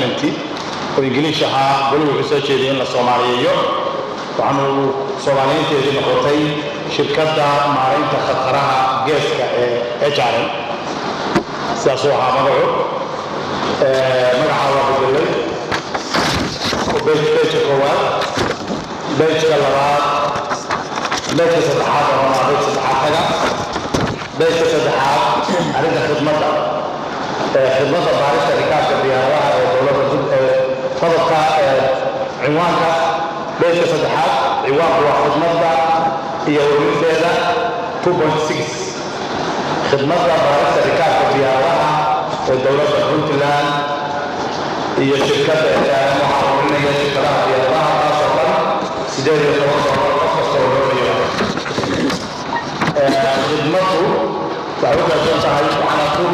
amendment oo English ah waliba soo jeediyay in la Soomaaliyeeyo waxaanu Soomaaliyeed noqotay shirkadda maareynta khataraha geeska ee HRM sidaas oo ah magaca waa beddelay beejka koowaad beejka labaad beejka saddexaad oo ah beejka saddexaad beejka saddexaad arrinta khidmadda baarista rikaabka diyaaradaha ee dowladda qodobka cinwaanka beejka saddexaad cinwaanku waa khidmadda iyo warinteeda 2.6 khidmadda baarista rikaabka diyaaradaha ee dowladda Puntland iyo shirkadda HRM waxaa warinaya shirkadaha diyaaradaha taasoo dhan 18 qof kasta oo loo leeyahay khidmaddu waxay u gaarsan tahay waxaana 2.7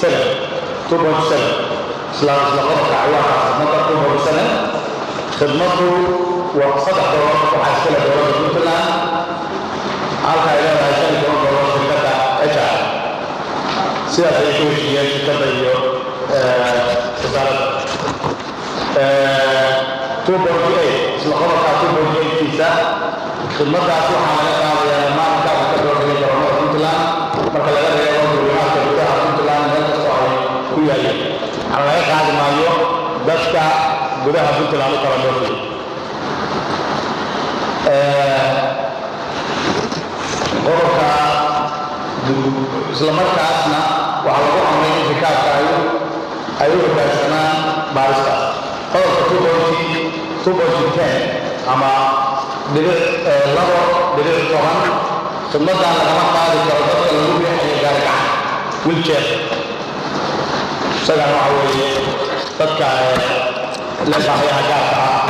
isla qodobka ciwaanka khidmaddu waa $3 waxaa iskale dowladda Puntland halka ay leedahay $5 shirkadda HRM sidaas ay ku heshiiyeen shirkadda iyo wasaaradda 2.8 isla qodobka 2.8kiisa khidmaddaas waxaa laga qaadayaa dhammaan intaas ka doortay garoomada Puntland marka laga reebo duulimaadka gudaha Puntland meel kastoo ay ku yaaleen waxaa laga qaadi maayo dadka gudaha Puntland u kala doortay qodobka isla markaasna waxaa lagu amray in rikaabka ay u hoggaansamaan baaristaas qodobka 2.10 ama dhibic 10 khidmaddan lagama qaadi karo dadka lagu riixayo gaarigacan wheelchair isagan waxa weeye dadka la baahayaha gaarka ah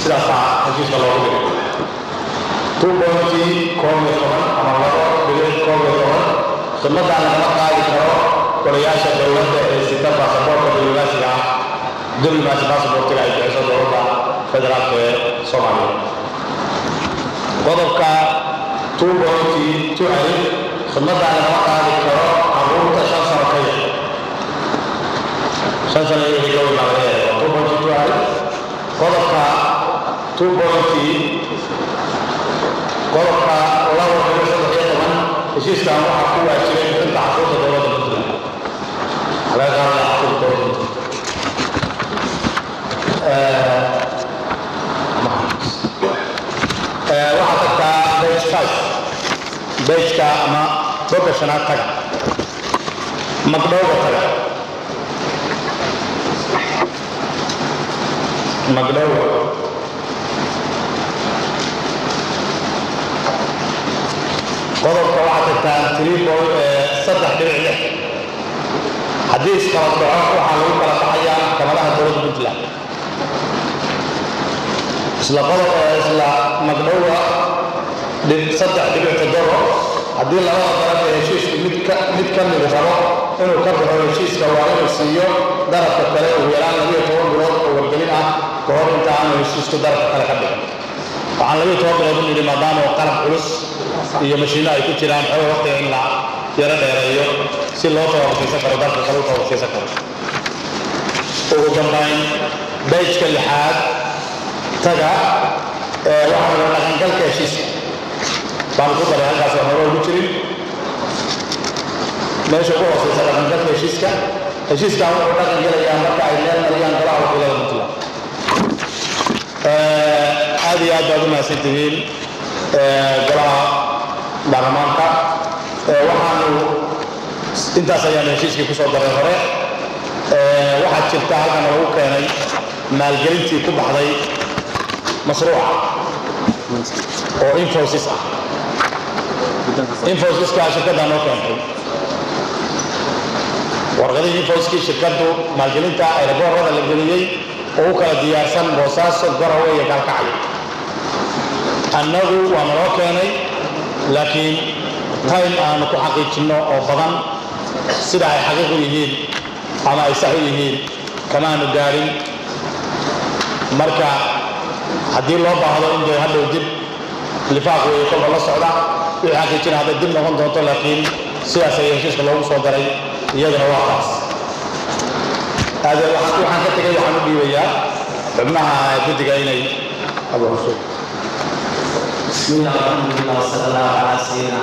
sidaasaa heshiiska loogu dhigay 2.11 ama 2.11 khidmaddan lagama qaadi karo golayaasha dowladda ee sita baasaboorka diblomaasi baasaboortiga ay bixiso dowladda federaalka ee Soomaaliya qodobka 2.2 khidmaddan lagama qaadi karo carruurta 5 sano ka yar 5 sano iyo wixii ka weyn 2.2 qodobka 2.3 qodobka 2.13 heshiiskan waxaa ku waajibay bixinta xaquuqda dowladda Puntland laga qaadaya xaquuqda dowladda waxaa tagtaa beejka ama bogga shanaad taga magdhowga taga magdhowga qodobka waxaa tagtaa 3.6 haddii iskala dhaco waxaa lagu kala baxayaa maxkamadaha dowladda Puntland isla magdhowga 3.7 haddii labada daraf ee heshiisku mid ka mid rabo inuu ka baxo heshiiska waa inuu siiyo darafka kale ugu yaraan 12 bilood oo wargelin ah ka hor inta aanu heshiisku darafka kale ka bixin waxaan 12 bilood u nidhi maadaama oo qalab culus iyo mashiino ay ku jiraan xoog waqtiga in la yara dheereeyo si loo tababarkiisan karo dalka kale u tababarkiisan karo ugu dambayn beejka 6 taga waxaa la dhaqangalka heshiiska baan ku daray halkaas oo hore ugu jirin meesha ugu hooseysa dhaqangalka heshiiskan wuxuu dhaqan gelayaa marka ay meel mariyaan golaha wakiilada Puntland aad iyo aad baad u mahadsantihiin golaha baarlamaanka waxaanu intaas ayaan heshiiskii ku soo daray hore waxaa jirta halkan lagu keenay maalgelintii ku baxday مشروع oo Infosys ah Infosys ka shirkadda noo keentay warqadii Infosys shirkaddu maalgelinta aeroboorada la geliyay oo kala diyaarsan Boosaaso Garowe iyo Kalkacyo annagu waa noo keenay laakiin time aan ku xaqiijino oo badan sida ay xaqiiqo yihiin ama ay sax yihiin kama aanu gaarin marka haddii loo baahdo in ay hadhow dib lifaaq weeye kolba la socda wixii xaqiijina hadday dib noqon doonto laakiin sidaas ay heshiiska loogu soo daray iyadana waa taas waxaan ka tegay waxaan xubnaha guddiga inay بسم الله الرحمن الرحيم وصلى الله على سيدنا